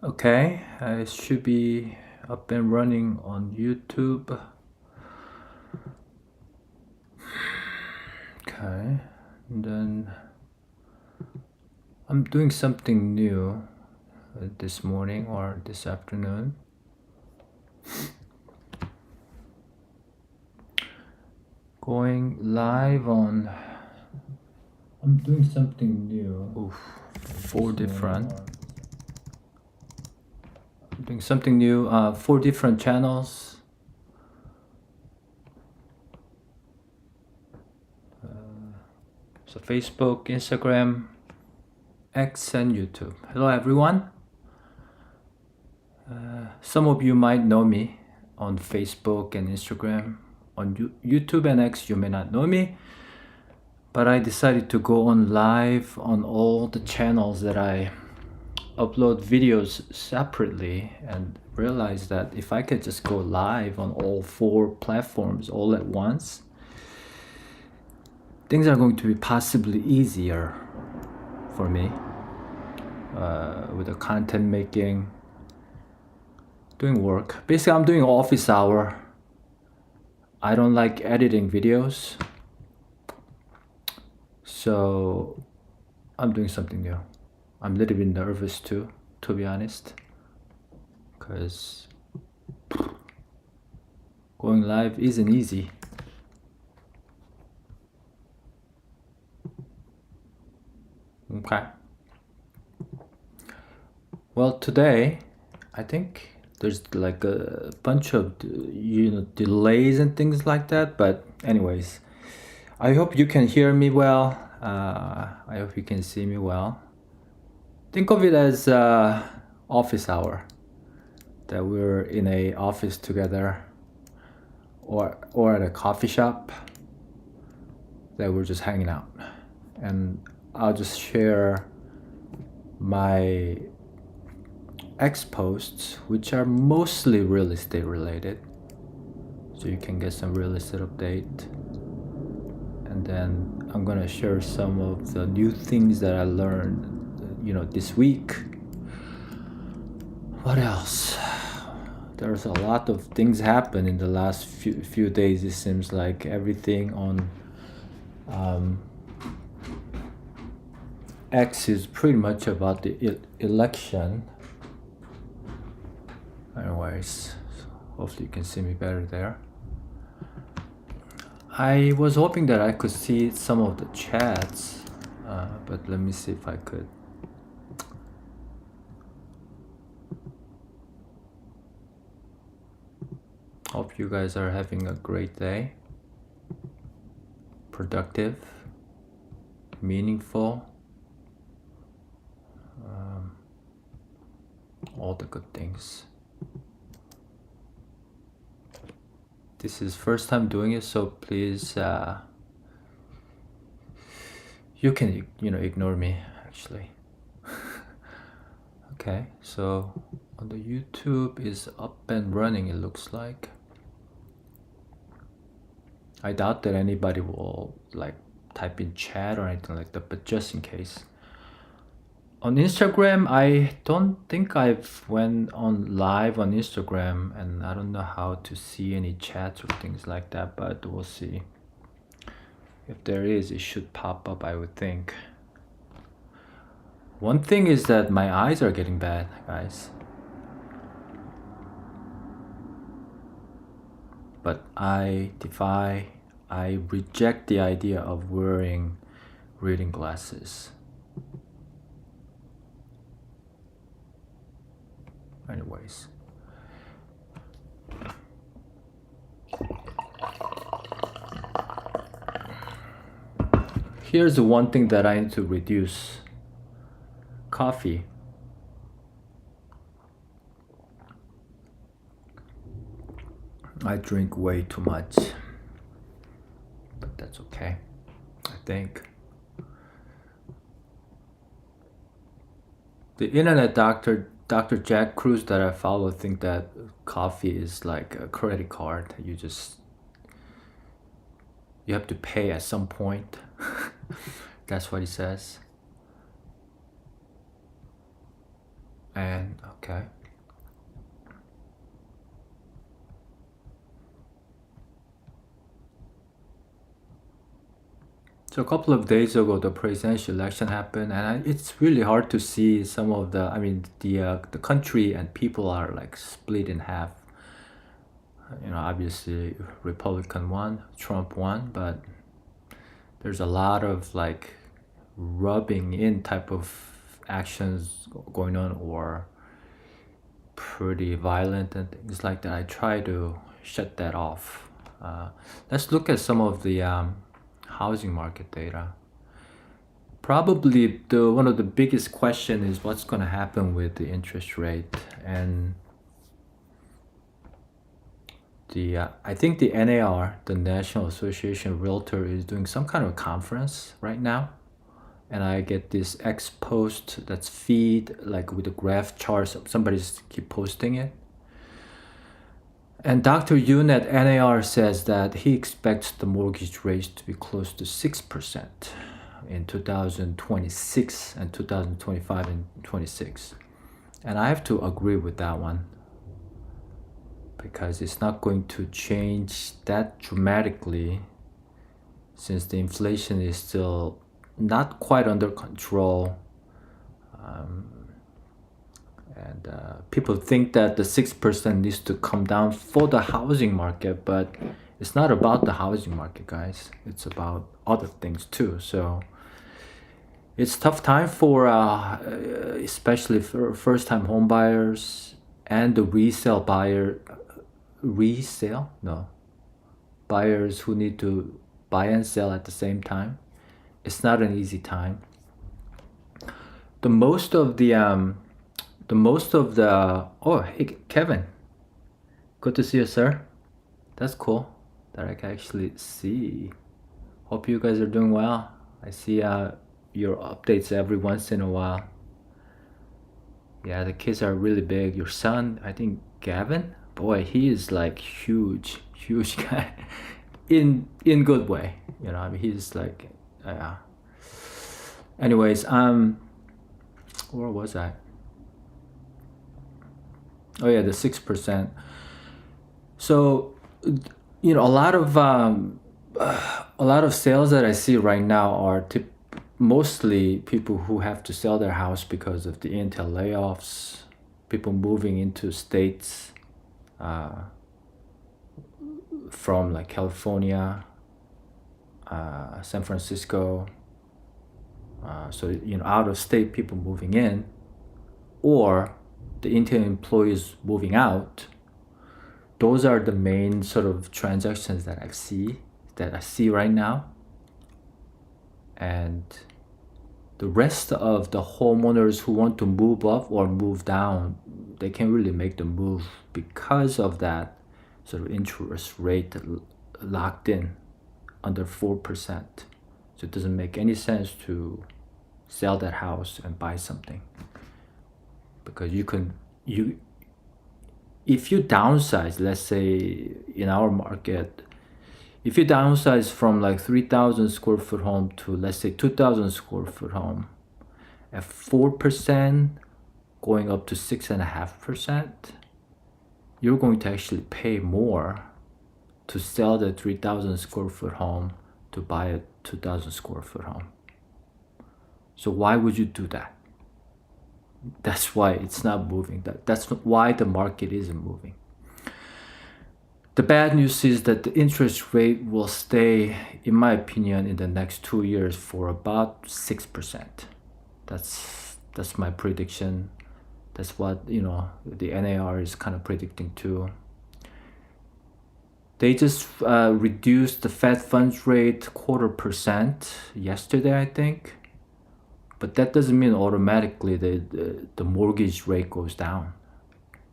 Okay, it should be up and running on YouTube. Okay, and then I'm doing something new this morning or this afternoon. Going live on. I'm doing something new. Oof, four different. I'm doing something new. 4 different channels. So Facebook, Instagram, X, and YouTube. Hello, everyone. Some of you might know me on Facebook and Instagram. On YouTube and X, you may not know me. But I decided to go on live on all the channels that I upload videos separately and realized that if I could just go live on all 4 platforms all at once, things are going to be possibly easier for me with the content making, doing work. Basically, I'm doing office hour. I don't like editing videos, so I'm doing something new. I'm a little bit nervous too, to be honest, because going live isn't easy. Okay. Well, today, I think there's like a bunch of delays and things like that. But anyways, I hope you can hear me well. I hope you can see me well. Think of it as office hour. That we're in a office together, or at a coffee shop. That we're just hanging out, and I'll just share my X posts, which are mostly real estate related, so you can get some real estate update. And then I'm gonna share some of the new things that I learned, this week. What else? There's a lot of things happen in the last few days. It seems like everything on X is pretty much about the election. Anyways, hopefully you can see me better there. I was hoping that I could see some of the chats, but let me see if I could. Hope you guys are having a great day. Productive, meaningful, all the good things. This is first time doing it, so please, you can ignore me actually. Okay, so on the YouTube is up and running, it looks like. I doubt that anybody will like type in chat or anything like that, but just in case. On Instagram, I don't think I've went on live on Instagram, and I don't know how to see any chats or things like that, but we'll see. If there is, it should pop up, I would think. One thing is that my eyes are getting bad, guys. But I reject the idea of wearing reading glasses. Anyways. Here's the one thing that I need to reduce. Coffee. I drink way too much. But that's okay, I think. The internet doctor, Dr. Jack Cruz that I follow, think that coffee is like a credit card. You have to pay at some point. That's what he says. And okay. So a couple of days ago, the presidential election happened, and it's really hard to see some of the. I mean, the country and people are like split in half. Obviously, Republican won, Trump won, but there's a lot of like rubbing in type of actions going on, or pretty violent and things like that. I try to shut that off. Let's look at some of the housing market data. Probably the one of the biggest question is what's going to happen with the interest rate. And the I think the NAR, the National Association of Realtor, is doing some kind of conference right now, and I get this X post that's feed like with the graph charts. Somebody's keep posting it. And Dr. Yoon at NAR says that he expects the mortgage rates to be close to 6% in 2026 and 2025 and 26. And I have to agree with that one, because it's not going to change that dramatically since the inflation is still not quite under control. And people think that the 6% needs to come down for the housing market, but it's not about the housing market, guys. It's about other things too. So it's tough time for especially for first-time home buyers and the resale no buyers who need to buy and sell at the same time. It's not an easy time. The most of the oh, hey Kevin, good to see you, sir. That's cool that I can actually see. Hope you guys are doing well. I see your updates every once in a while. Yeah, the kids are really big. Your son, I think Gavin, boy, he is like huge guy, in good way. I mean, he's like, anyways, where was I? Oh yeah, the 6%. So, a lot of sales that I see right now are mostly people who have to sell their house because of the Intel layoffs, people moving into states from like California, San Francisco. So out of state people moving in, or the Intel employees moving out. Those are the main sort of transactions that I see right now. And the rest of the homeowners who want to move up or move down, they can't really make the move because of that sort of interest rate locked in under 4%. So it doesn't make any sense to sell that house and buy something, because if you downsize, let's say in our market, if you downsize from like 3,000 square foot home to, let's say, 2,000 square foot home at 4% going up to 6.5%, you're going to actually pay more to sell the 3,000 square foot home to buy a 2,000 square foot home. So why would you do that? That's why it's not moving. That's why the market isn't moving. The bad news is that the interest rate will stay, in my opinion, in the next 2 years for about 6%. That's my prediction. That's what the NAR is kind of predicting too. They just reduced the Fed funds rate 0.25% yesterday, I think. But that doesn't mean automatically the mortgage rate goes down.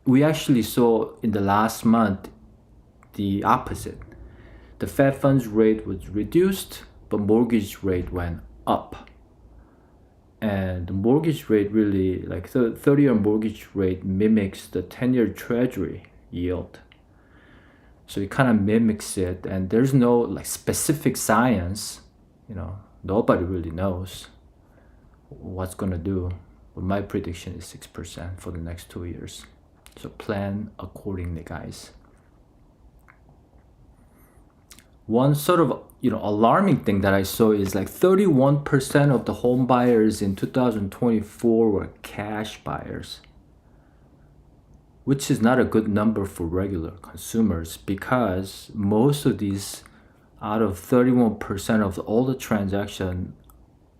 We actually saw in the last month the opposite. The Fed funds rate was reduced, but mortgage rate went up. And the mortgage rate really, like the 30-year mortgage rate mimics the 10-year treasury yield. So it kind of mimics it, and there's no like specific science, nobody really knows what's gonna do. But my prediction is 6% for the next 2 years. So plan accordingly, guys. One sort of alarming thing that I saw is like 31% of the home buyers in 2024 were cash buyers, which is not a good number for regular consumers, because most of these, out of 31% of all the transaction,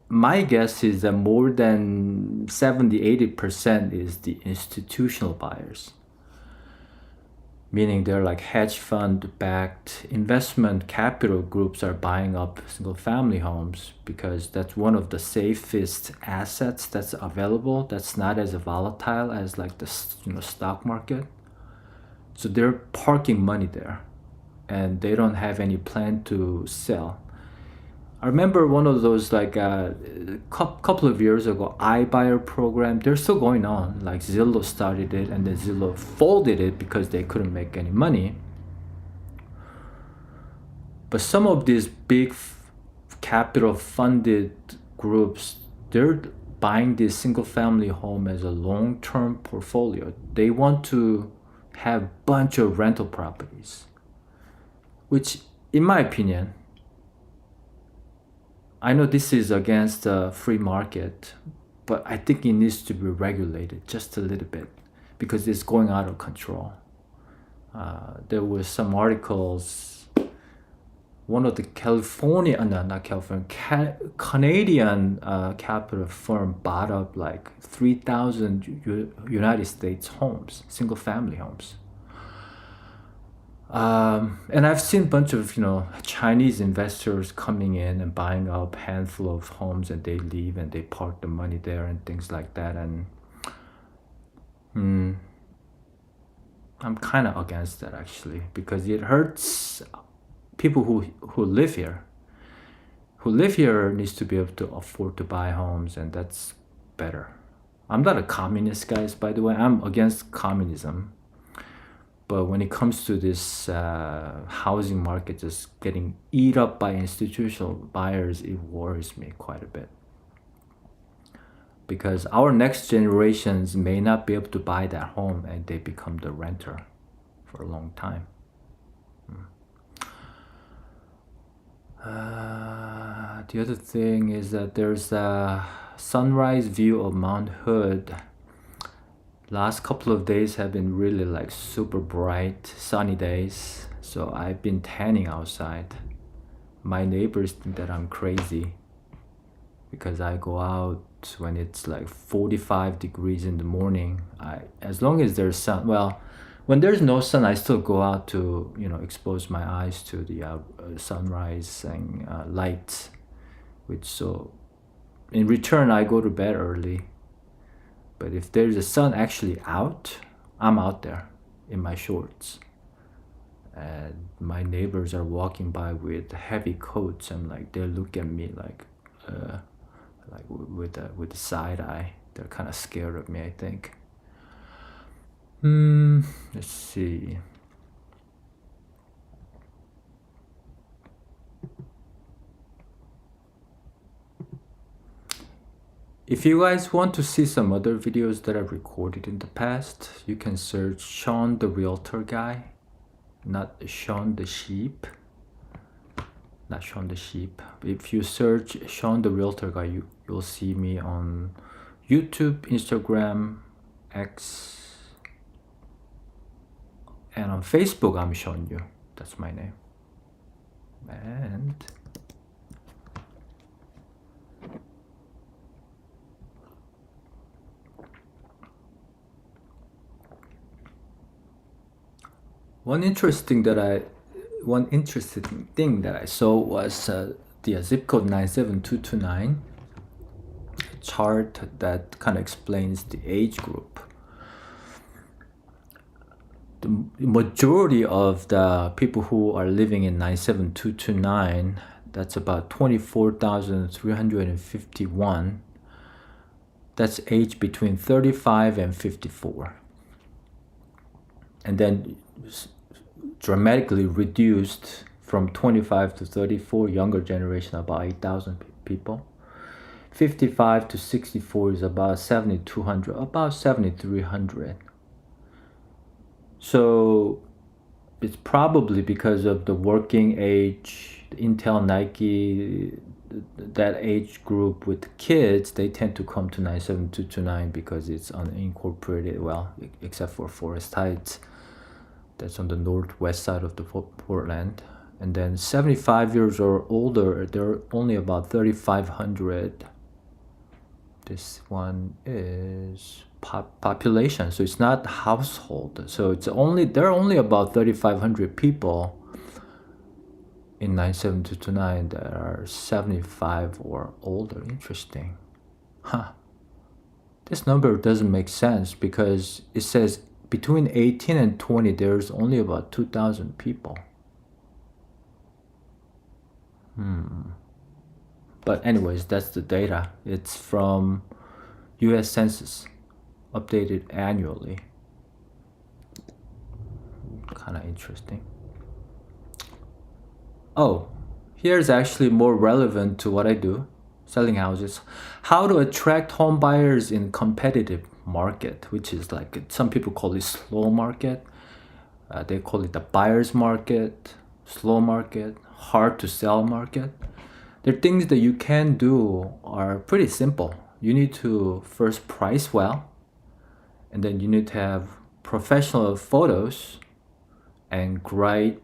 my guess is that more than 70-80% is the institutional buyers, meaning they're like hedge fund backed investment capital groups are buying up single family homes because that's one of the safest assets that's available, that's not as volatile as like the stock market. So they're parking money there and they don't have any plan to sell. I remember one of those like couple of years ago iBuyer program. They're still going on. Like Zillow started it and then Zillow folded it because they couldn't make any money. But some of these big capital funded groups, they're buying this single family home as a long-term portfolio. They want to have a bunch of rental properties, which in my opinion, I know this is against the free market, but I think it needs to be regulated just a little bit because it's going out of control. There were some articles, one of the Canadian capital firm bought up like 3,000 United States homes, single family homes. And I've seen a bunch of Chinese investors coming in and buying up a handful of homes, and they leave and they park the money there and things like that. And I'm kind of against that actually, because it hurts people who live here. Who live here needs to be able to afford to buy homes, and that's better. I'm not a communist, guys, by the way. I'm against communism. But when it comes to this housing market just getting eat up by institutional buyers, it worries me quite a bit. Because our next generations may not be able to buy that home and they become the renter for a long time. The other thing is that there's a sunrise view of Mount Hood. Last couple of days have been really like super bright, sunny days. So I've been tanning outside. My neighbors think that I'm crazy because I go out when it's like 45 degrees in the morning. As long as there's sun, well, when there's no sun, I still go out to, expose my eyes to the sunrise and light, so in return, I go to bed early. But if there's a sun actually out, I'm out there in my shorts. And my neighbors are walking by with heavy coats and like they look at me like with the side eye. They're kind of scared of me, I think. Let's see. If you guys want to see some other videos that I've recorded in the past, you can search Sean the Realtor Guy, not Sean the Sheep. Not Sean the Sheep. If you search Sean the Realtor Guy, you'll see me on YouTube, Instagram, X, and on Facebook. I'm Sean Yu. That's my name. And one interesting thing that I saw was the zip code 97229 chart that kind of explains the age group. The majority of the people who are living in 97229, that's about 24,351. That's age between 35 and 54. And then dramatically reduced from 25 to 34, younger generation, about 8,000 people. 55 to 64 is about 7,200, about 7,300. So it's probably because of the working age, Intel, Nike, that age group with kids, they tend to come to 97229 because it's unincorporated, well, except for Forest Heights. That's on the northwest side of the Portland. And then 75 years or older, they're only about 3,500. This one is population, so it's not household. So there are only about 3,500 people in 97229 that are 75 or older. Interesting. Huh. This number doesn't make sense because it says between 18 and 20 there's only about 2,000 people. But anyways, that's the data. It's from US Census, updated annually. Kind of interesting. Oh, here's actually more relevant to what I do, selling houses. How to attract home buyers in competitive market, which is like, some people call it slow market. They call it the buyer's market, slow market, hard to sell market. The things that you can do are pretty simple. You need to first price well, and then you need to have professional photos and great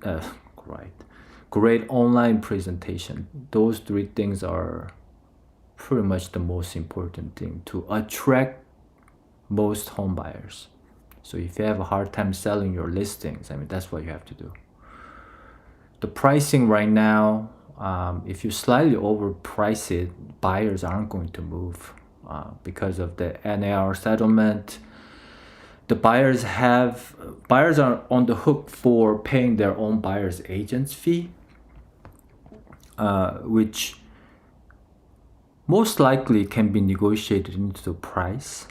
online presentation. Those three things are pretty much the most important thing to attract most home buyers. So if you have a hard time selling your listings, that's what you have to do. The pricing right now, if you slightly overprice it, buyers aren't going to move because of the NAR settlement. The buyers are on the hook for paying their own buyer's agent's fee, which most likely can be negotiated into the price.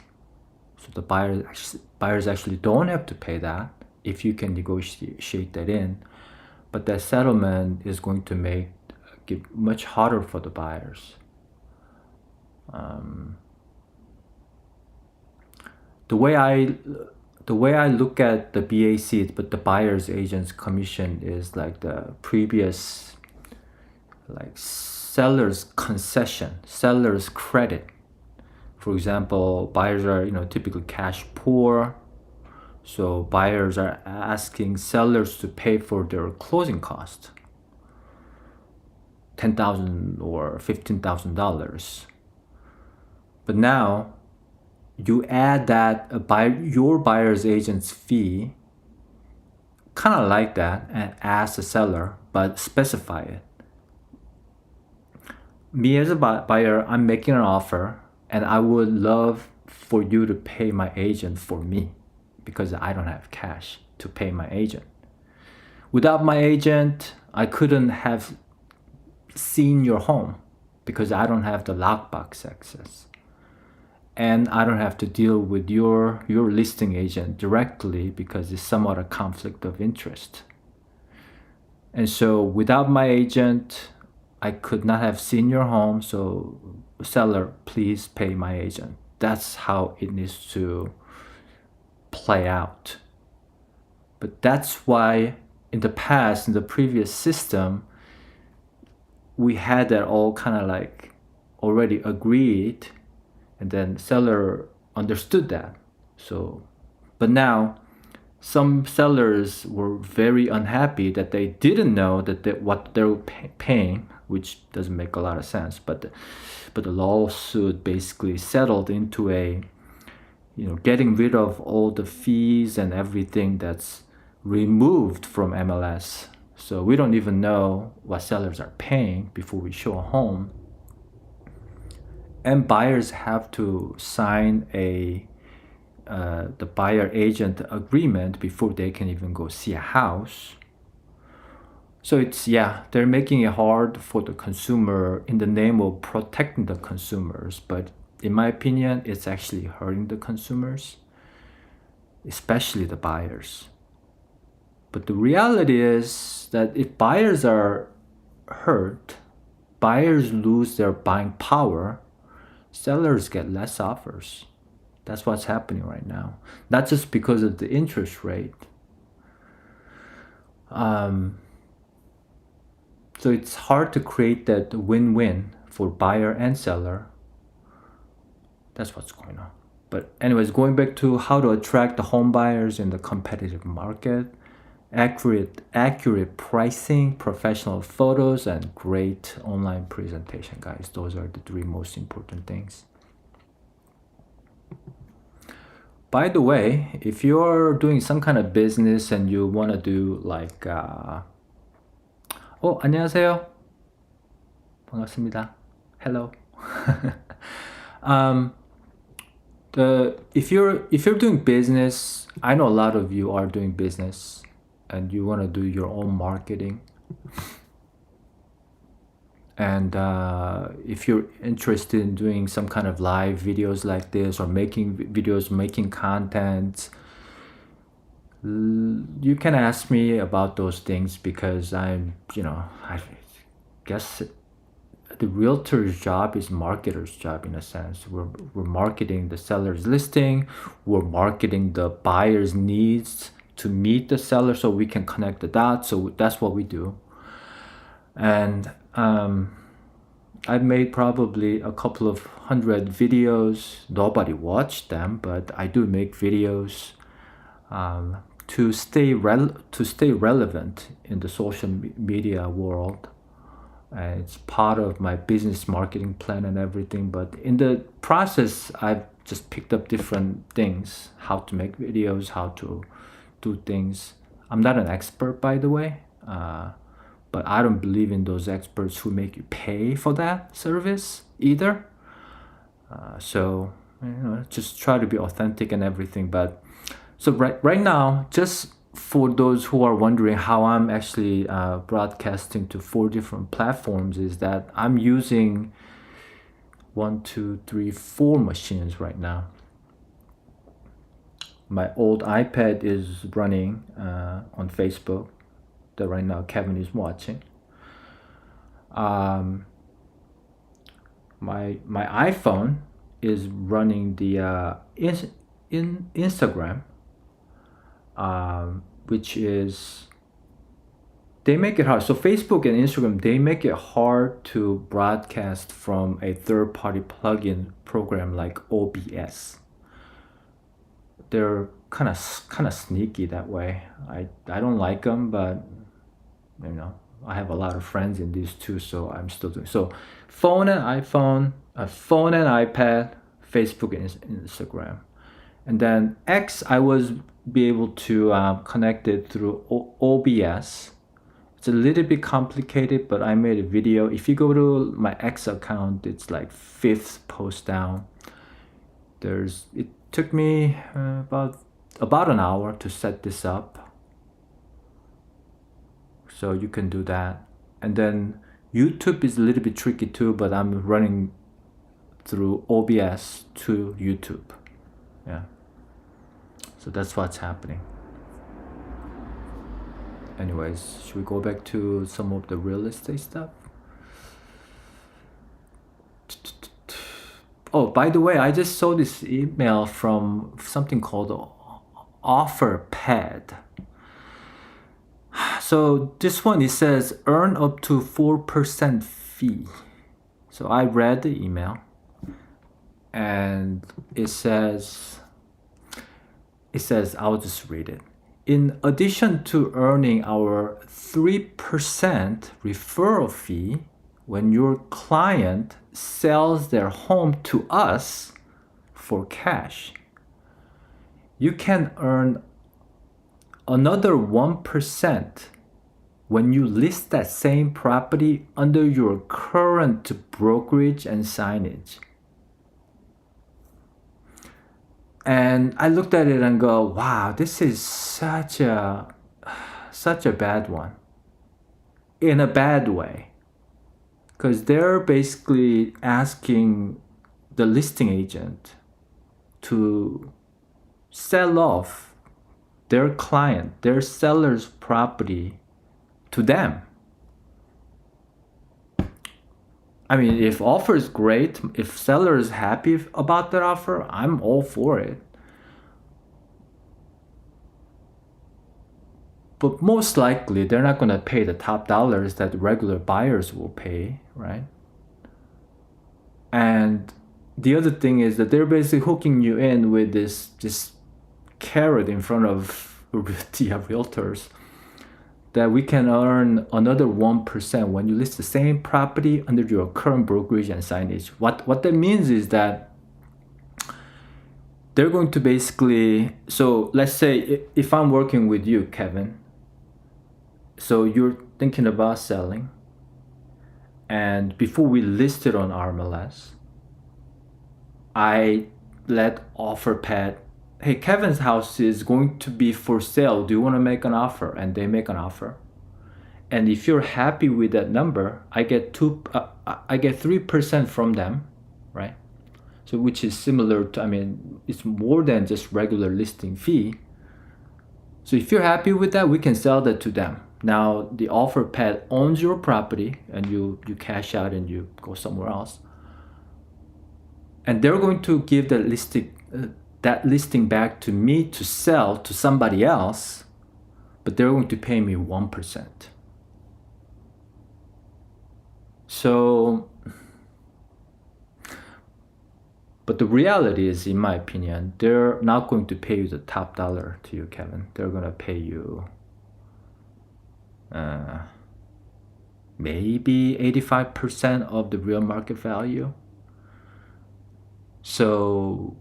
So the buyers actually don't have to pay that if you can negotiate that in. But that settlement is going to make it much harder for the buyers. The way I look at the BAC, but the buyer's agent's commission, is like the previous, like seller's concession, seller's credit. For example, buyers are typically cash poor, so buyers are asking sellers to pay for their closing cost, $10,000 or $15,000. But now you add that your buyer's agent's fee, kind of like that, and ask the seller, but specify it. Me as a buyer, I'm making an offer, and I would love for you to pay my agent for me because I don't have cash to pay my agent. Without my agent, I couldn't have seen your home because I don't have the lockbox access. And I don't have to deal with your listing agent directly because it's somewhat a conflict of interest. And so without my agent, I could not have seen your home, so seller, please pay my agent. That's how it needs to play out. But that's why in the past, in the previous system, we had that all kind of like already agreed, and then seller understood that. So, but now some sellers were very unhappy that they didn't know that what they were paying, which doesn't make a lot of sense. But the lawsuit basically settled into a, getting rid of all the fees and everything that's removed from MLS. So we don't even know what sellers are paying before we show a home. And buyers have to sign the buyer agent agreement before they can even go see a house. So they're making it hard for the consumer in the name of protecting the consumers. But in my opinion, it's actually hurting the consumers, especially the buyers. But the reality is that if buyers are hurt, buyers lose their buying power, sellers get less offers. That's what's happening right now. Not just because of the interest rate. So it's hard to create that win-win for buyer and seller. That's what's going on. But anyways, going back to how to attract the home buyers in the competitive market, accurate pricing, professional photos, and great online presentation, guys. Those are the three most important things. By the way, if you're doing some kind of business and you want to do like 안녕하세요. 반갑습니다. Hello. If you're doing business, I know a lot of you are doing business and you want to do your own marketing. And if you're interested in doing some kind of live videos like this or making videos, making content, you can ask me about those things because I guess the realtor's job is marketer's job in a sense. We're marketing the seller's listing, we're marketing the buyer's needs to meet the seller so we can connect the dots. So that's what we do. And I've made probably a couple of 100 videos. Nobody watched them, but I do make videos to stay relevant in the social media world. It's part of my business marketing plan and everything. But in the process, I've just picked up different things, how to make videos, how to do things. I'm not an expert, by the way. But I don't believe in those experts who make you pay for that service either. So just try to be authentic and everything. But so right now, just for those who are wondering how I'm actually broadcasting to 4 different platforms, is that I'm using 1, 2, 3, 4 machines right now. My old iPad is running on Facebook that right now Kevin is watching. My iPhone is running the Instagram, which is, they make it hard. So Facebook and Instagram, they make it hard to broadcast from a third-party plugin program like OBS. They're kind of sneaky that way. I don't like them, but I have a lot of friends in these two, so I'm still doing so. Phone and iPhone, phone and iPad, Facebook and Instagram, and then X I was be able to connect it through OBS. It's a little bit complicated, but I made a video. If you go to my X account, it's like 5th post down. It took me about an hour to set this up. So you can do that. And then YouTube is a little bit tricky too, but I'm running through OBS to YouTube. Yeah. So that's what's happening. Anyways, should we go back to some of the real estate stuff? Oh, by the way, I just saw this email from something called OfferPad. So this one, it says earn up to 4% fee. So I read the email and it says, I'll just read it. In addition to earning our 3% referral fee when your client sells their home to us for cash, you can earn another 1% when you list that same property under your current brokerage and signage. And I looked at it and go, wow, this is such a bad one. In a bad way. Because they're basically asking the listing agent to sell off their client, their seller's property to them. I mean, if offer is great, if seller is happy about that offer, I'm all for it. But most likely, they're not going to pay the top dollars that regular buyers will pay, right? And the other thing is that they're basically hooking you in with this carrot in front of the realtors that we can earn another 1% when you list the same property under your current brokerage and signage. What that means is that they're going to basically, so let's say if I'm working with you, Kevin, so you're thinking about selling, and before we list it on RMLS, I let OfferPad, hey, Kevin's house is going to be for sale. Do you want to make an offer? And they make an offer. And if you're happy with that number, I get 3% from them, right? So which is similar to, I mean, it's more than just regular listing fee. So if you're happy with that, we can sell that to them. Now the OfferPad owns your property, and you cash out and you go somewhere else. And they're going to give that listing back to me to sell to somebody else, but they're going to pay me 1%. So, but the reality is, in my opinion, they're not going to pay you the top dollar to you, Kevin. They're going to pay you maybe 85% of the real market value. So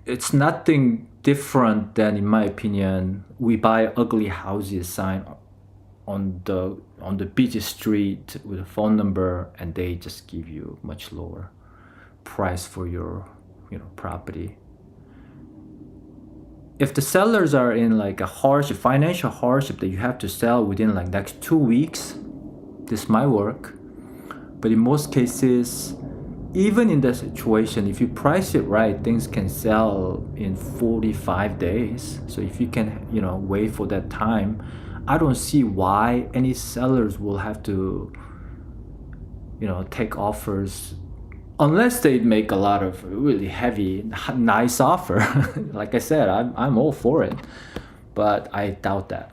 it's nothing different than, in my opinion, we buy ugly houses sign on the busy street with a phone number, and they just give you much lower price for your property. If the sellers are in like a financial hardship that you have to sell within like next 2 weeks, this might work. But in most cases, even in that situation, if you price it right, things can sell in 45 days. So if you can, wait for that time, I don't see why any sellers will have to, take offers unless they make a lot of really heavy, nice offer. Like I said, I'm all for it, but I doubt that.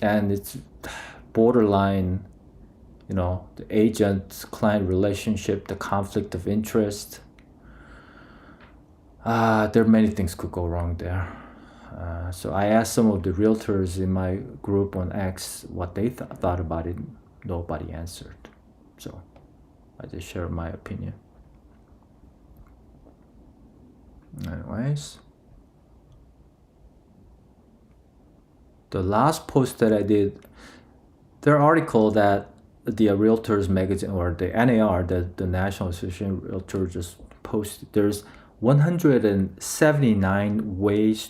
And it's borderline, the agent-client relationship, the conflict of interest. There are many things could go wrong there. So I asked some of the realtors in my group on X what they thought about it. Nobody answered. So I just share my opinion. Anyways, the last post that I did, their article that the Realtors magazine or the NAR, the National Association of Realtors, just posted, there's 179 ways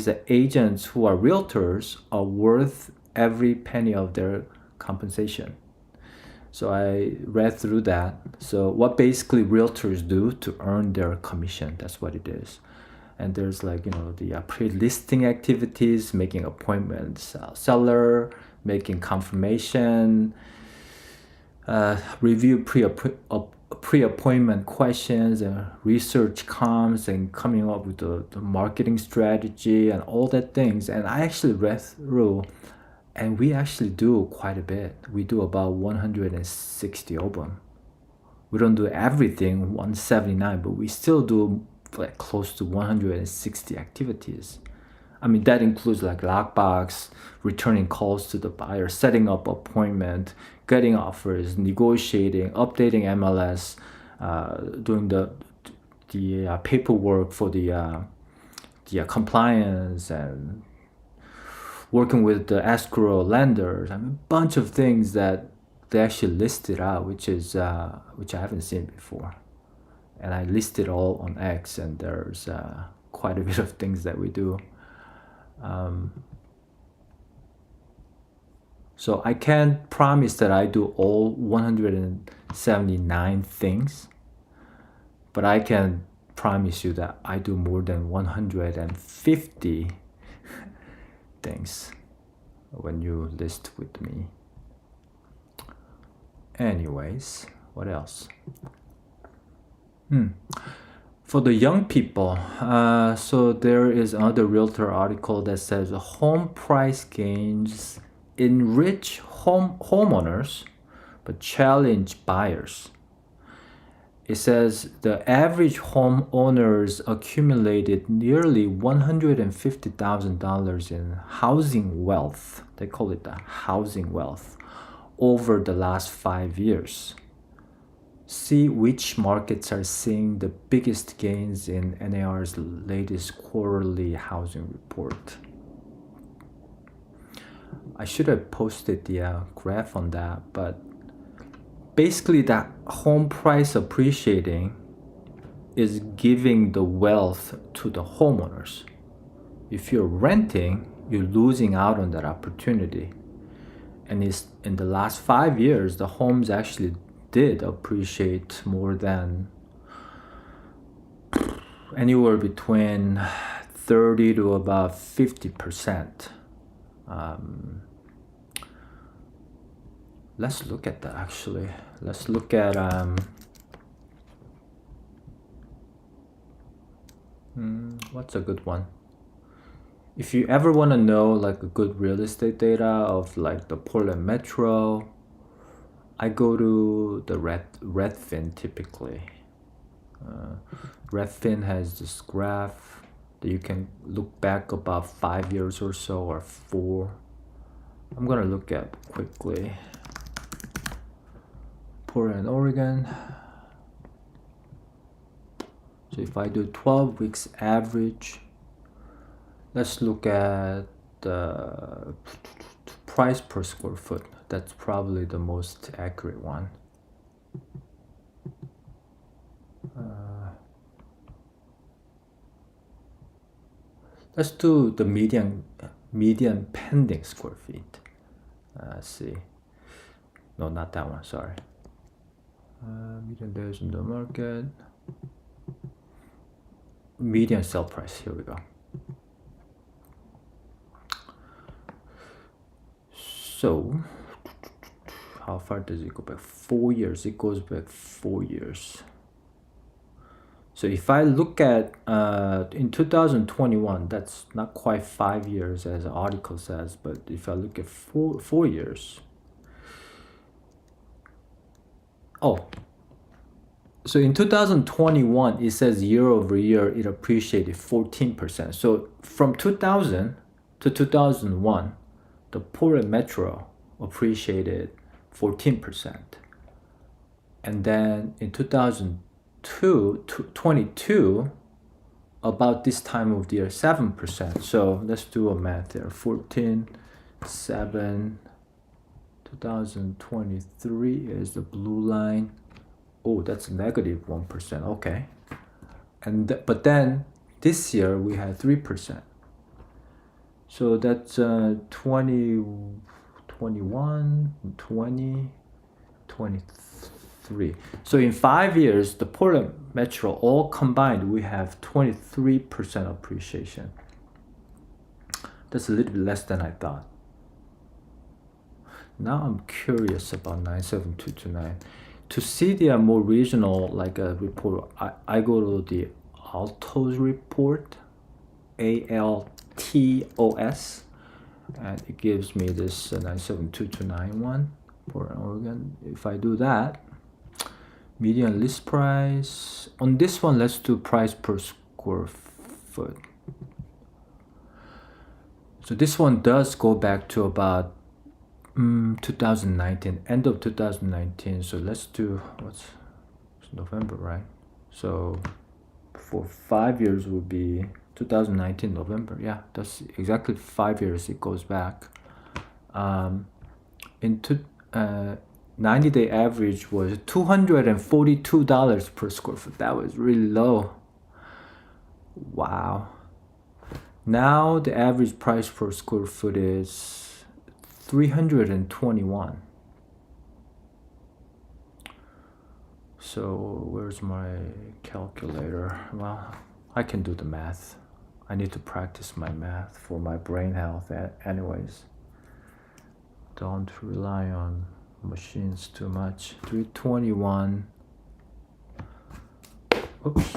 that agents who are realtors are worth every penny of their compensation. So I read through that. So what basically realtors do to earn their commission, that's what it is. And there's like, the pre-listing activities, making appointments, seller, making confirmation, review pre-appointment questions, research comms, and coming up with the marketing strategy and all that things. And I actually read through, and we actually do quite a bit. We do about 160 of them. We don't do everything, 179, but we still do like close to 160 activities. I mean, that includes like lockbox, returning calls to the buyer, setting up appointment, getting offers, negotiating, updating MLS, doing the paperwork for the compliance, and working with the escrow lenders. I mean, a bunch of things that they actually listed out, which I haven't seen before. And I listed all on X, and there's quite a bit of things that we do. So I can't promise that I do all 179 things, but I can promise you that I do more than 150 things when you list with me. Anyways, what else? For the young people, so there is another realtor article that says home price gains enrich homeowners but challenge buyers. It says the average homeowners accumulated nearly $150,000 in housing wealth. They call it the housing wealth over the last 5 years. See which markets are seeing the biggest gains in NAR's latest quarterly housing report. I should have posted the graph on that, but basically that home price appreciating is giving the wealth to the homeowners. If you're renting, you're losing out on that opportunity. And it's, in the last 5 years, the homes actually did appreciate more than anywhere between 30 to about 50%. Let's look at that actually. Let's look at what's a good one? If you ever want to know like a good real estate data of like the Portland Metro, I go to the Redfin typically. Redfin has this graph that you can look back about 5 years or so, or 4. I'm gonna look at quickly. Portland, Oregon. So if I do 12 weeks average, let's look at the price per square foot. That's probably the most accurate one. Let's do the median pending square feet. Let's see. No, not that one. Sorry. Median days in the market. Median sell price. Here we go. So, how far does it go back? 4 years. It goes back 4 years. So if I look at in 2021, that's not quite 5 years as the article says, but if I look at 4 years. Oh, so in 2021, it says year over year, it appreciated 14%. So from 2000 to 2001, the Portland Metro appreciated 14%. And then in 2022, about this time of the year, 7%. So let's do a math there. 14, 7, 2023 is the blue line. Oh, that's negative 1%. Okay. And but then this year we had 3%. So that's 20, 21, 20, 23. So in 5 years, the Portland Metro all combined, we have 23% appreciation. That's a little bit less than I thought. Now I'm curious about 97229. To see the more regional like a report, I go to the Altos report, ALTOS, and it gives me this 972291 for Oregon. If I do that, median list price on this one, let's do price per square foot. So this one does go back to about 2019, end of 2019. So let's do it's November, right? So for 5 years would be 2019 November. Yeah, that's exactly 5 years it goes back. Into 90-day average was $242 per square foot. That was really low. Wow. Now the average price per square foot is 321. So where's my calculator? Well, I can do the math. I need to practice my math for my brain health anyways. Don't rely on machines too much. 321. Oops.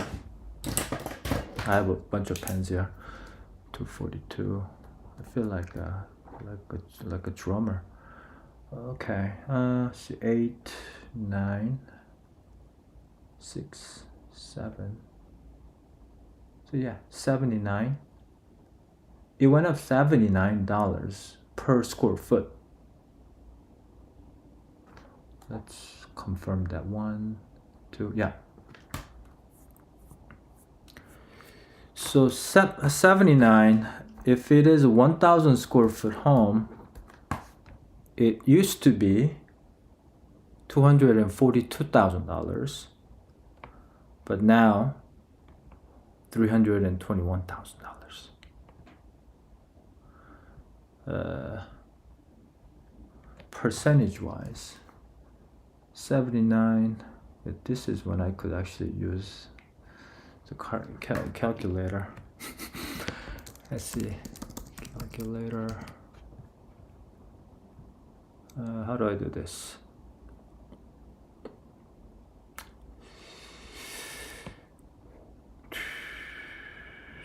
I have a bunch of pens here. 242. I feel like a drummer. Okay. See, 8, 9, 6, 7. So yeah, 79. It went up $79 per square foot. Let's confirm that. 1, 2, yeah. So 79, if it is a 1,000 square foot home, it used to be $242,000, but now $321,000. Percentage wise, 79. This is when I could actually use the calculator. Let's see, calculator. How do I do this?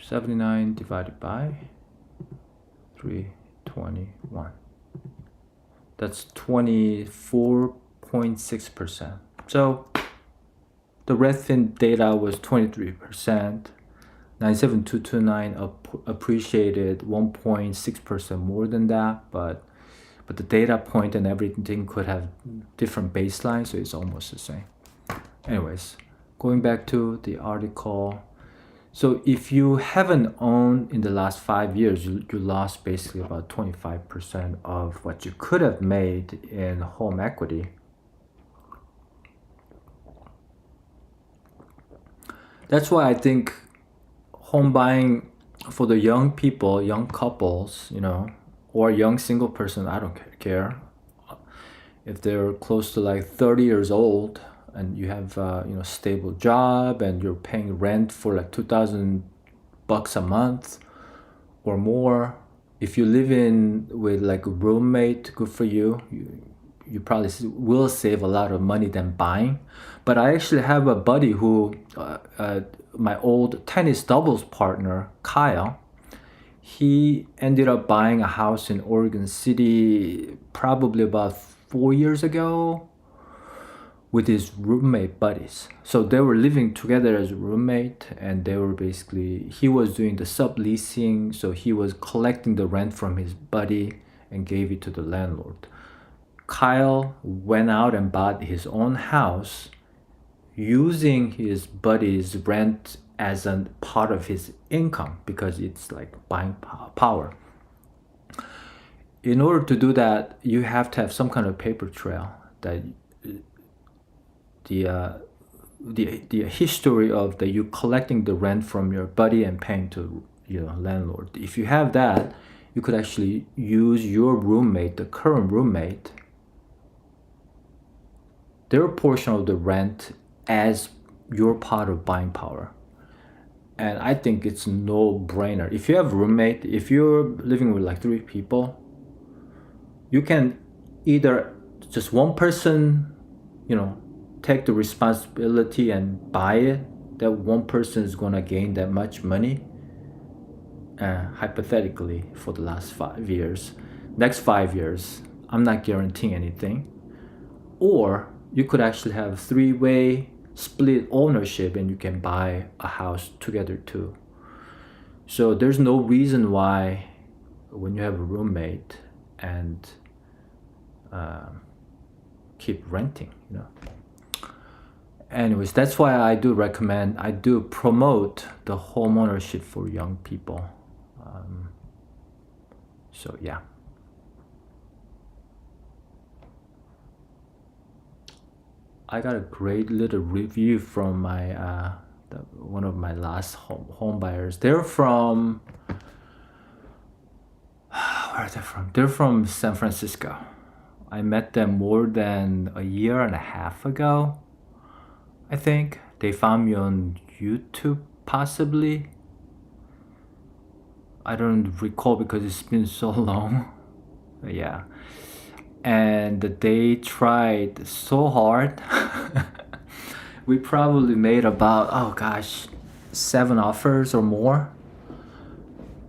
$79 divided by 321. That's 24.6%. So the Redfin data was 23%. 97229 appreciated 1.6% more than that, but the data point and everything could have different baselines, so it's almost the same. Anyways, going back to the article. So if you haven't owned in the last 5 years, you lost basically about 25% of what you could have made in home equity. That's why I think home buying for the young people, young couples, or young single person, I don't care. If they're close to like 30 years old and you have stable job and you're paying rent for like $2,000 a month or more, if you live in with like a roommate, good for you. You probably will save a lot of money than buying. But I actually have a buddy who, my old tennis doubles partner, Kyle, he ended up buying a house in Oregon City probably about 4 years ago with his roommate buddies. So they were living together as a roommate, and they were he was doing the subleasing, so he was collecting the rent from his buddy and gave it to the landlord. Kyle went out and bought his own house using his buddy's rent as a part of his income because it's like buying power. In order to do that, you have to have some kind of paper trail that the history of that you collecting the rent from your buddy and paying to landlord. If you have that, you could actually use your roommate, the current roommate, their portion of the rent as your part of buying power. And I think it's no-brainer. If you have a roommate, if you're living with like 3 people, you can either just one person, take the responsibility and buy it. That one person is gonna gain that much money, hypothetically, for the last 5 years. Next 5 years, I'm not guaranteeing anything. Or you could actually have 3-way split ownership and you can buy a house together too. So there's no reason why when you have a roommate and keep renting, Anyways, that's why I do promote the home ownership for young people. So yeah. I got a great little review from my one of my last home buyers. They're from where are they from? They're from San Francisco. I met them more than a year and a half ago. I think they found me on YouTube, possibly. I don't recall because it's been so long. But yeah. and they tried so hard. We probably made about, oh gosh, 7 offers or more,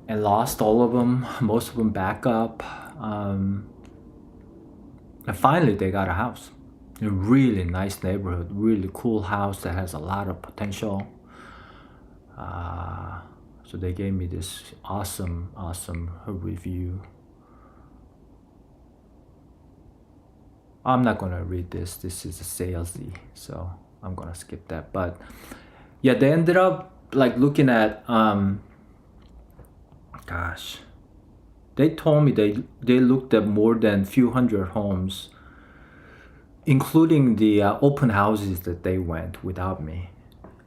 and lost all of them, most of them back up. And finally they got a house, a really nice neighborhood, really cool house that has a lot of potential. So they gave me this awesome review. I'm not gonna read this. This is a salesy, so I'm gonna skip that. But yeah, they ended up like looking at gosh, they told me they looked at more than few hundred homes, including the open houses that they went without me.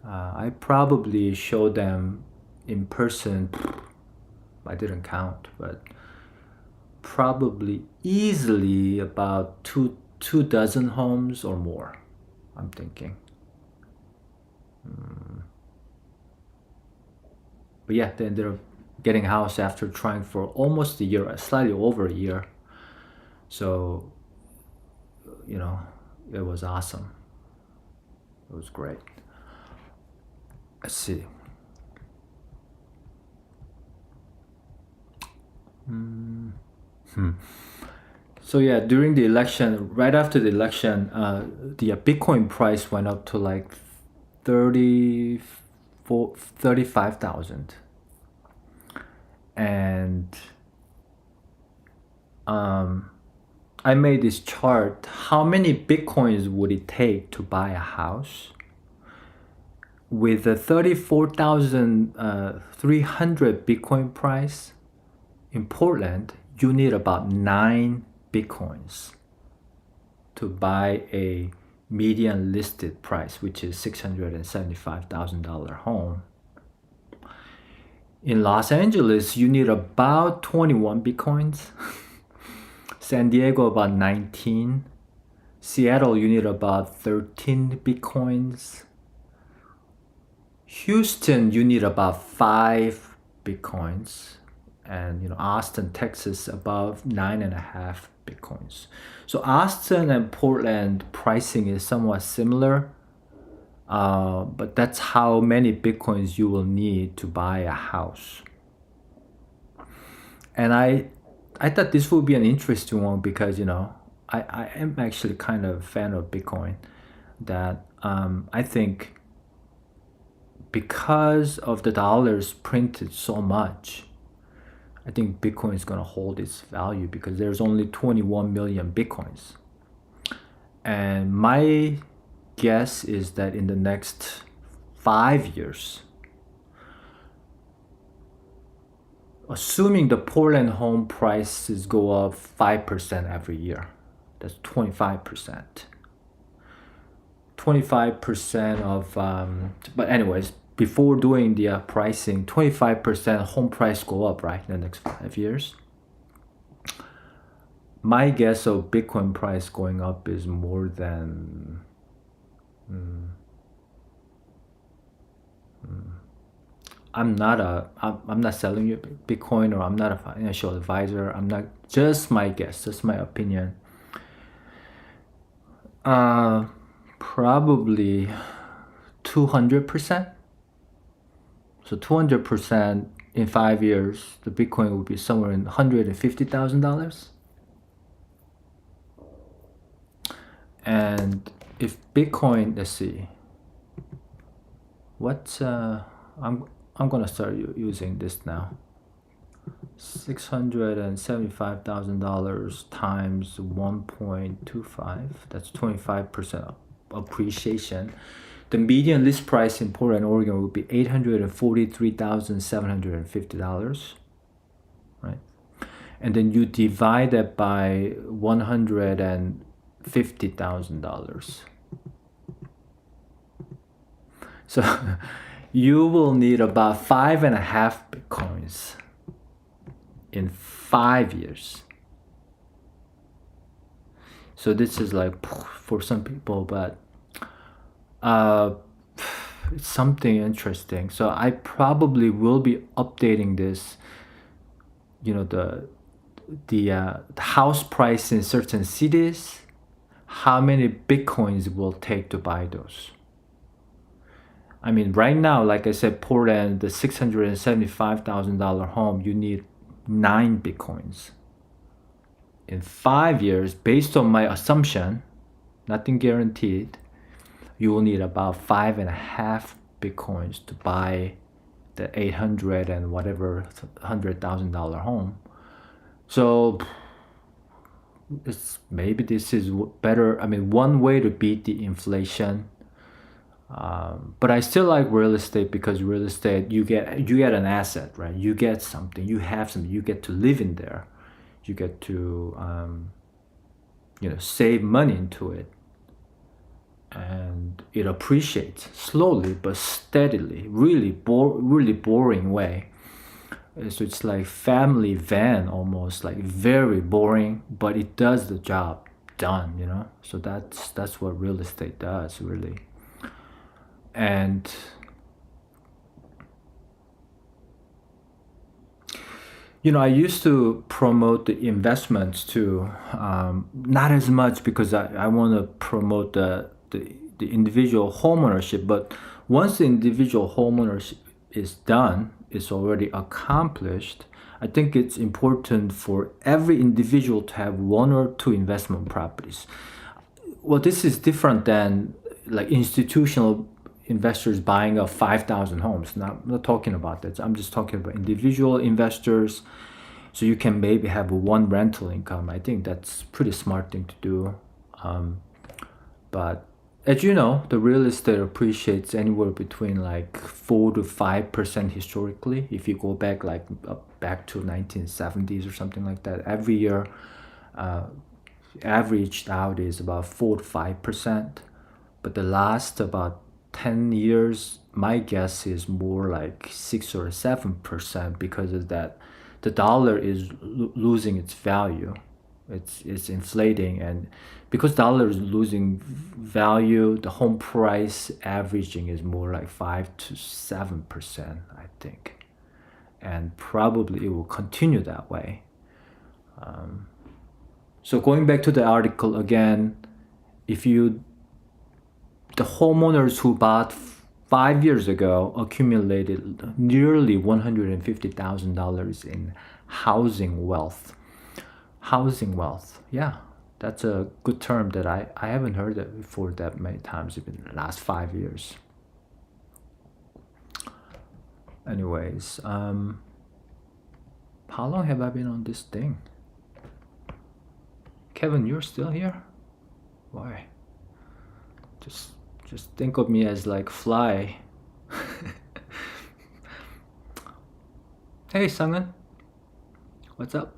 I probably showed them in person. I didn't count, but probably easily about two dozen homes or more, I'm thinking. But yeah, they ended up getting a house after trying for almost a year, slightly over a year. So, it was awesome. It was great. Let's see. So yeah, during the election, right after the election, the Bitcoin price went up to like 35,000. And I made this chart. How many Bitcoins would it take to buy a house? With a 34,300 Bitcoin price in Portland, you need about 9 Bitcoins to buy a median listed price, which is $675,000 home. In Los Angeles, you need about 21 Bitcoins. San Diego, about 19. Seattle, you need about 13 Bitcoins. Houston, you need about 5 Bitcoins. And Austin, Texas, above 9.5 Bitcoins. So Austin and Portland pricing is somewhat similar, but that's how many Bitcoins you will need to buy a house. And I thought this would be an interesting one because I am actually kind of a fan of Bitcoin. That I think because of the dollars printed so much, I think Bitcoin is going to hold its value because there's only 21 million Bitcoins. And my guess is that in the next 5 years, assuming the Portland home prices go up 5% every year, that's 25%. 25% of, but anyways, before doing the pricing, 25% home price go up, right, in the next 5 years. My guess of Bitcoin price going up is more than, I'm not selling you Bitcoin, or I'm not a financial advisor. I'm not, just my guess, just my opinion. Probably 200%. So 200% in 5 years, the Bitcoin will be somewhere in $150,000. And if Bitcoin, let's see, what I'm gonna start using this now. $675,000 times 1.25. That's 25% appreciation. The median list price in Portland, Oregon would be $843,750, right? And then you divide that by $150,000. So you will need about 5.5 Bitcoins in 5 years. So this is like for some people, but it's something interesting. So I probably will be updating this, the the house price in certain cities, how many bitcoins will take to buy those. I mean, right now, like I said, Portland, the $675,000 home, you need 9 bitcoins. In 5 years, based on my assumption, nothing guaranteed, you will need about 5.5 bitcoins to buy the 800 and whatever $100,000 home. So maybe this is better. I mean, one way to beat the inflation. But I still like real estate, because real estate, you get an asset, right? You get something, you have something, you get to live in there, you get to save money into it, and it appreciates slowly but steadily. Really boring way. So it's like family van almost, like very boring, but it does the job done. So that's what real estate does, really. And I used to promote the investments too, not as much, because I want to promote the individual homeownership. But once the individual homeownership is done, it's already accomplished, I think it's important for every individual to have 1 or 2 investment properties. Well, this is different than like institutional investors buying up 5,000 homes. I'm not talking about that. I'm just talking about individual investors. So you can maybe have 1 rental income. I think that's pretty smart thing to do. But as you know, the real estate appreciates anywhere between like 4 to 5% historically. If you go back back to 1970s or something like that, every year averaged out is about 4 to 5%. But the last about 10 years, my guess is more like 6 or 7%, because of that the dollar is losing its value. It's inflating, and because dollar is losing value, the home price averaging is more like 5 to 7%, I think, and probably it will continue that way. So going back to the article again, the homeowners who bought 5 years ago accumulated nearly $150,000 in housing wealth. Housing wealth, yeah, that's a good term that I haven't heard that before that many times in the last 5 years. Anyways, how long have I been on this thing? Kevin, you're still here? Why? Just think of me as like fly. Hey Sungin, what's up?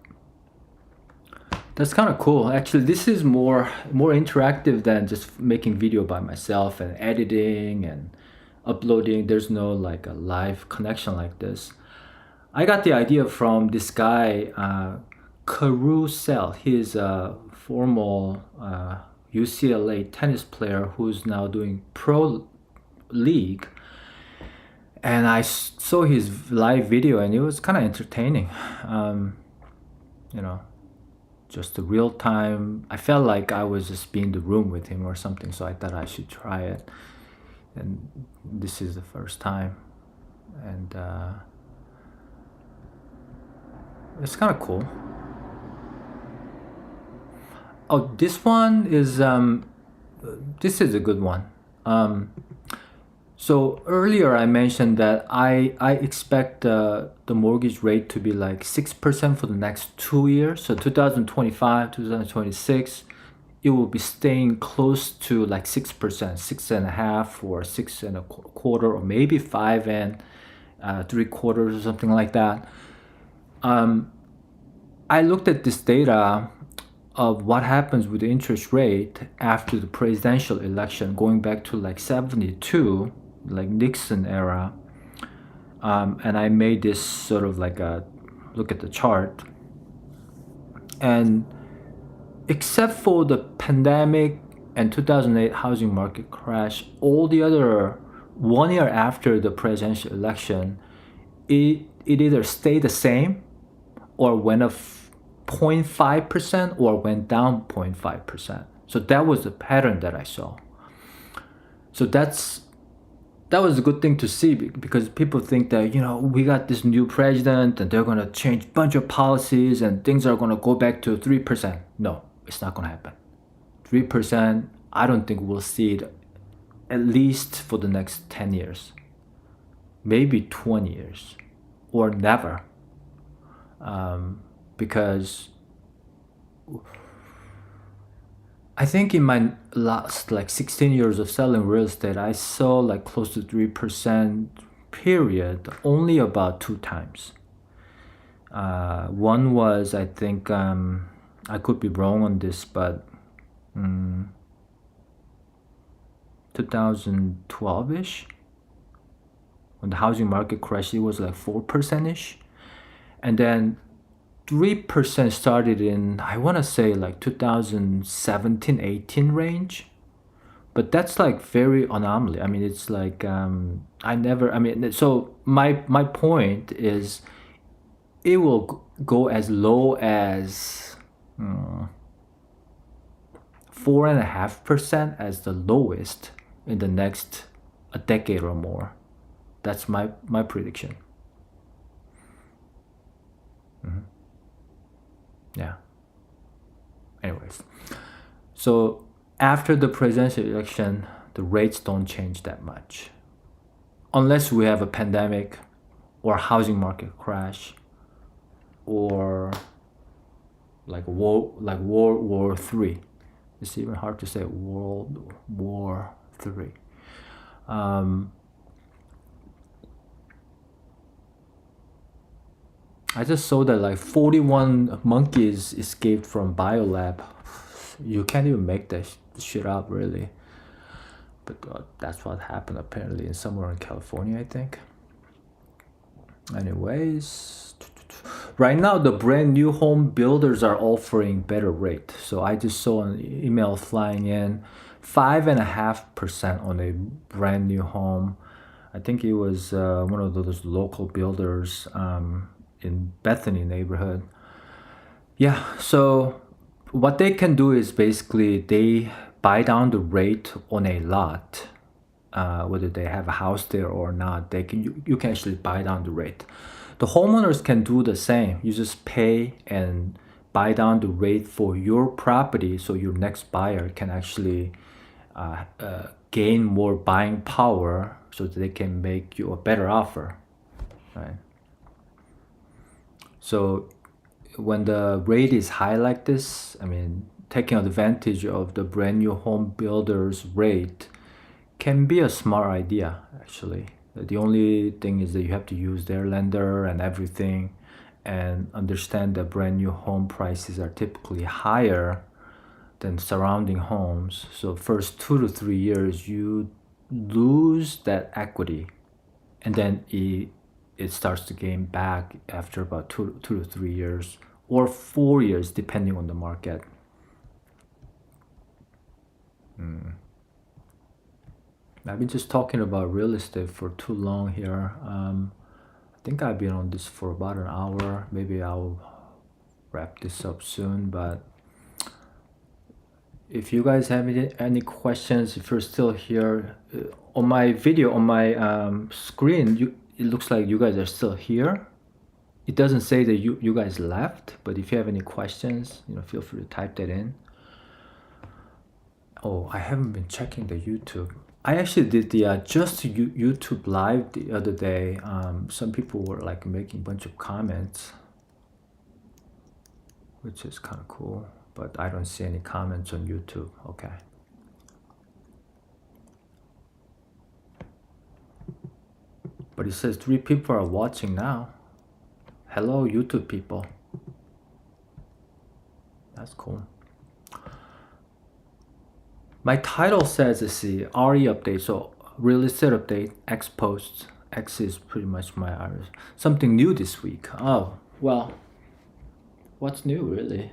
That's kind of cool. Actually, this is more interactive than just making video by myself and editing and uploading. There's no like a live connection like this. I got the idea from this guy, Carousel. He's a former UCLA tennis player who's now doing pro league. And I saw his live video, and it was kind of entertaining. Just the real time. I felt like I was just being in the room with him or something, so I thought I should try it. And this is the first time, and it's kind of cool. Oh, this one is this is a good one. So earlier I mentioned that I expect the mortgage rate to be like 6% for the next 2 years. So 2025, 2026, it will be staying close to like 6%, 6.5 or 6.25, or maybe 5.75 or something like that. I looked at this data of what happens with the interest rate after the presidential election, going back to like 72, like Nixon era. And I made this sort of like a look at the chart. And except for the pandemic and 2008 housing market crash, all the other 1 year after the presidential election, it either stayed the same or went up 0.5% or went down 0.5%. So that was the pattern that I saw. So that was a good thing to see, because people think that, we got this new president and they're going to change a bunch of policies and things are going to go back to 3%. No, it's not going to happen. 3%, I don't think we'll see it at least for the next 10 years, maybe 20 years, or never. Because I think in my last 16 years of selling real estate, I saw close to 3% period only about 2 times. One was, I think, I could be wrong on this, but 2012-ish, when the housing market crashed, it was 4%-ish. And then 3% started in, I want to say 2017-18 range. But that's very anomaly. I mean, it's so my point is, it will go as low as 4.5% as the lowest in the next a decade or more. That's my prediction. Yeah. Anyways, so after the presidential election, the rates don't change that much, unless we have a pandemic or housing market crash, or World War III. It's even hard to say World War III. I just saw that 41 monkeys escaped from biolab. You can't even make that shit up, really. But that's what happened apparently in somewhere in California, I think. Anyways, right now the brand new home builders are offering better rate. So I just saw an email flying in, 5.5% on a brand new home. I think it was one of those local builders in Bethany neighborhood. Yeah, so what they can do is basically they buy down the rate on a lot, whether they have a house there or not. You can actually buy down the rate. The homeowners can do the same. You just pay and buy down the rate for your property, so your next buyer can actually gain more buying power, so that they can make you a better offer, right? So when the rate is high like this, I mean, taking advantage of the brand new home builders rate can be a smart idea, actually. The only thing is that you have to use their lender and everything, and understand that brand new home prices are typically higher than surrounding homes. So first 2 to 3 years, you lose that equity, and then it starts to gain back after about 2 to 3 years or 4 years, depending on the market. I've been just talking about real estate for too long here. I think I've been on this for about an hour. Maybe I'll wrap this up soon, but if you guys have any questions, if you're still here, on my video, on my screen, it looks like you guys are still here. It doesn't say that you guys left, but if you have any questions, feel free to type that in. Oh, I haven't been checking the YouTube. I actually did the just YouTube live the other day. Some people were making a bunch of comments, which is kind of cool, but I don't see any comments on YouTube. Okay. But it says 3 people are watching now. Hello, YouTube people. That's cool. My title says, let's see, RE update. So real estate update, X posts. X is pretty much my RE. Something new this week. Oh, well, what's new really?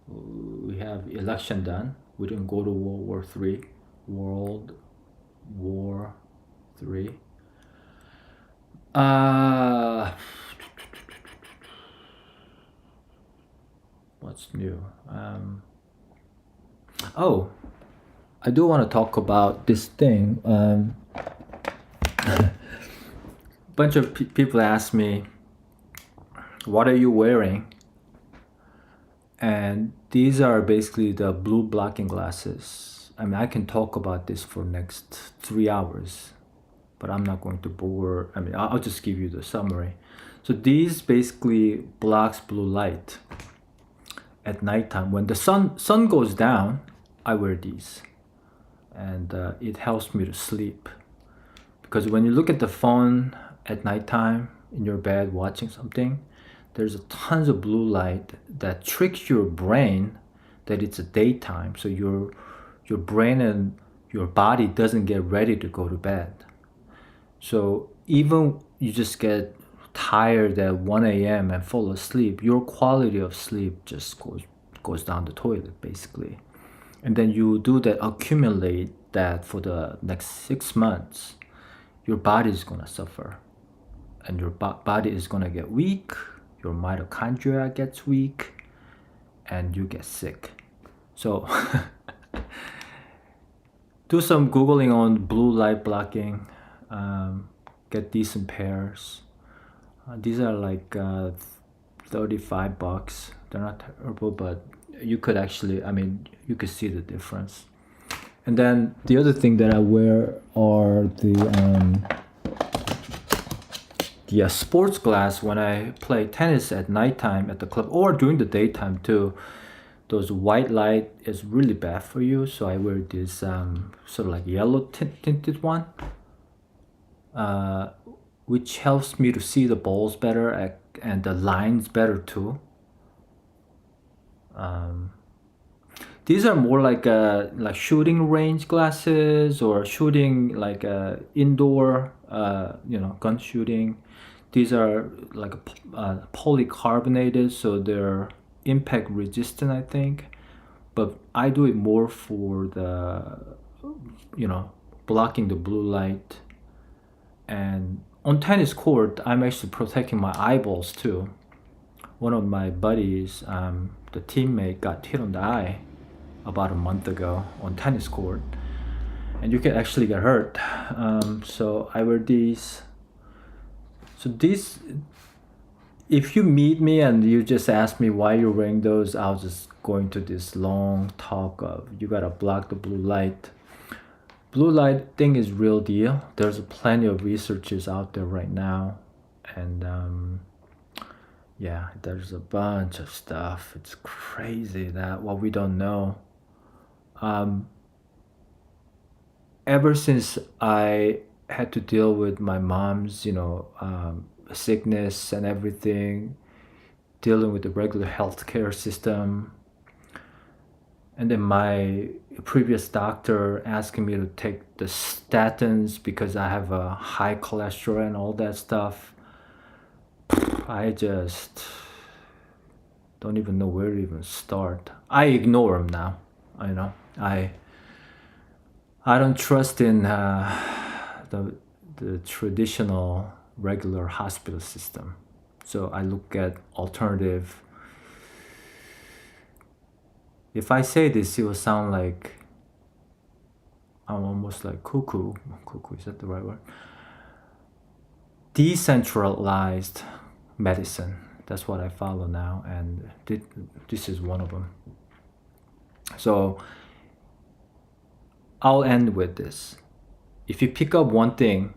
We have election done. We didn't go to World War III. World War III. new. Oh, I do want to talk about this thing. Bunch of people ask me, "What are you wearing?" And these are basically the blue blocking glasses. I mean, I can talk about this for next 3 hours, but I'm not going to bore. I mean, I'll just give you the summary. So these basically blocks blue light at nighttime. When the sun goes down, I wear these, and it helps me to sleep. Because when you look at the phone at nighttime in your bed watching something, there's a tons of blue light that tricks your brain that it's a daytime. So your brain and your body doesn't get ready to go to bed. So even you just get tired at 1 a.m. and fall asleep, your quality of sleep just goes down the toilet basically. And then you do that, accumulate that for the next 6 months, your body is gonna suffer, and your body is gonna get weak, your mitochondria gets weak, and you get sick. So do some Googling on blue light blocking, get decent pairs. These are like $35. They're not terrible, but you could actually, I mean, you could see the difference. And then the other thing that I wear are the sports glass when I play tennis at nighttime at the club or during the daytime too. Those white light is really bad for you, so I wear this sort of like yellow tinted one, which helps me to see the balls better and the lines better too. These are more like shooting range glasses or shooting like indoor, gun shooting. These are like polycarbonated, so they're impact resistant, I think. But I do it more for the, blocking the blue light. And on tennis court, I'm actually protecting my eyeballs too. One of my buddies, the teammate, got hit on the eye about a month ago on tennis court, and you can actually get hurt. So I wear these. So these, if you meet me and you just ask me why you're wearing those, I'll just go into this long talk of you gotta block the blue light. Blue light thing is real deal. There's plenty of researchers out there right now, and yeah, there's a bunch of stuff. It's crazy that what we don't know. Ever since I had to deal with my mom's, sickness and everything, dealing with the regular healthcare system, and then my previous doctor asking me to take the statins because I have a high cholesterol and all that stuff. I just don't even know where to even start. I ignore them now. I don't trust in the traditional regular hospital system. So I look at alternative. If I say this, it will sound like I'm almost like cuckoo. Cuckoo, is that the right word? Decentralized medicine. That's what I follow now, and this is one of them. So I'll end with this. If you pick up one thing,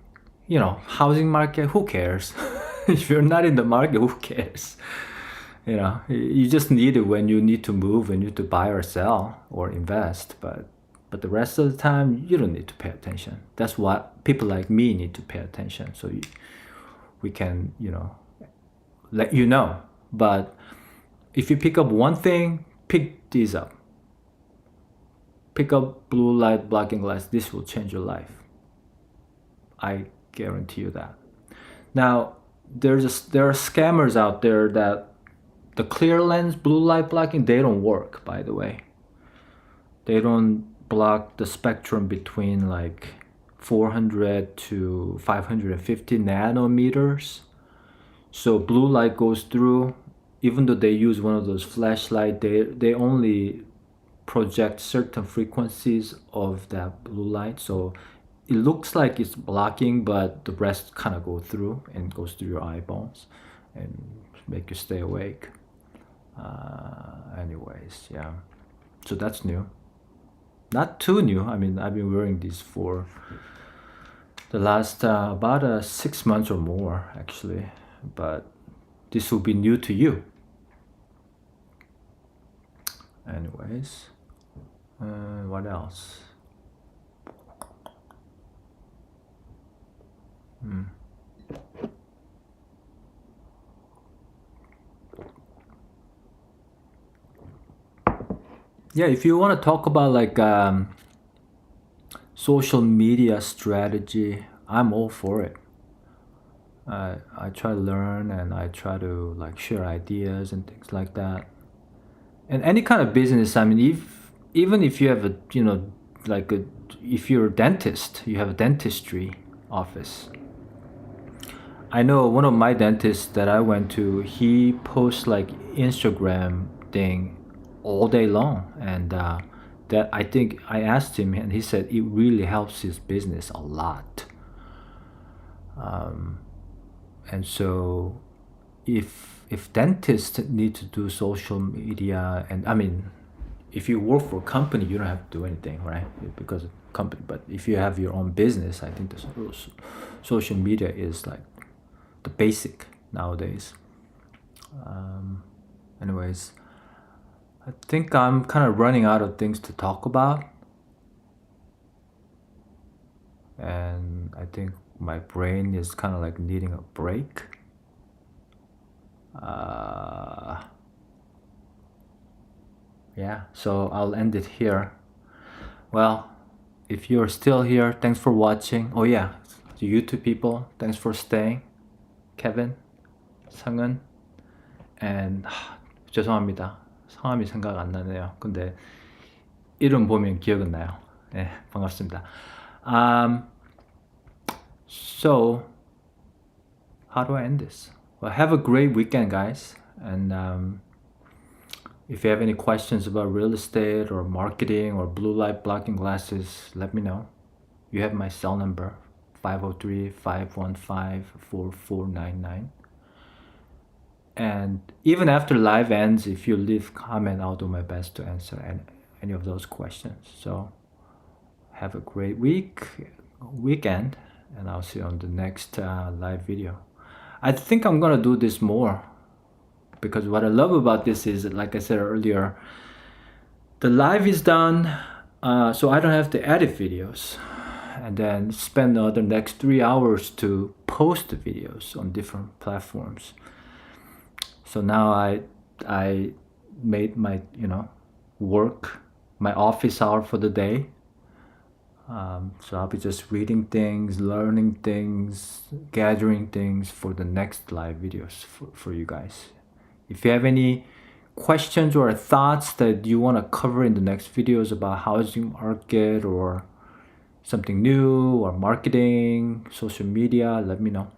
housing market, who cares? If you're not in the market, who cares? You just need it when you need to move, when you need to buy or sell or invest. But the rest of the time, you don't need to pay attention. That's what people like me need to pay attention. So we can, let you know. But if you pick up one thing, pick these up. Pick up blue light blocking glass. This will change your life. I guarantee you that. Now, there are scammers out there that the clear lens blue light blocking, they don't work, by the way. They don't block the spectrum between like 400 to 550 nanometers. So blue light goes through even though they use one of those flashlight, they only project certain frequencies of that blue light, so it looks like it's blocking, but the rest kind of go through and goes through your eyeballs and make you stay awake. Anyways, yeah, so that's new. Not too new. I mean, I've been wearing these for the last about 6 months or more, actually, but this will be new to you. Anyways, what else? Yeah, if you want to talk about like social media strategy, I'm all for it. I try to learn and I try to like share ideas and things like that. And any kind of business, I mean, if even if you have a like a if you're a dentist, you have a dentistry office. I know one of my dentists that I went to, he posts like Instagram thing all day long, and that I think I asked him, and he said it really helps his business a lot. And so, if dentists need to do social media, and I mean, if you work for a company, you don't have to do anything, right? Because of company. But if you have your own business, I think the social media is like the basic nowadays. Anyways, I think I'm kind of running out of things to talk about, and I think my brain is kind of like needing a break. Yeah, so I'll end it here. Well, if you're still here, thanks for watching. Oh yeah, the YouTube people, thanks for staying. Kevin, 상은, and 죄송합니다. 성함이 생각 안 나네요. 근데 이름 보면 기억은 나요. 네, 반갑습니다. So how do I end this? Well, have a great weekend, guys. And if you have any questions about real estate or marketing or blue light blocking glasses, let me know. You have my cell number, 503-515-4499. And even after live ends, if you leave comment, I'll do my best to answer any of those questions. So have a great weekend, and I'll see you on the next live video. I think I'm gonna do this more, because what I love about this is, like I said earlier, the live is done, so I don't have to edit videos and then spend the next 3 hours to post the videos on different platforms. So now I made my work my office hour for the day. So I'll be just reading things, learning things, gathering things for the next live videos for you guys. If you have any questions or thoughts that you want to cover in the next videos about housing market or something new or marketing, social media, let me know.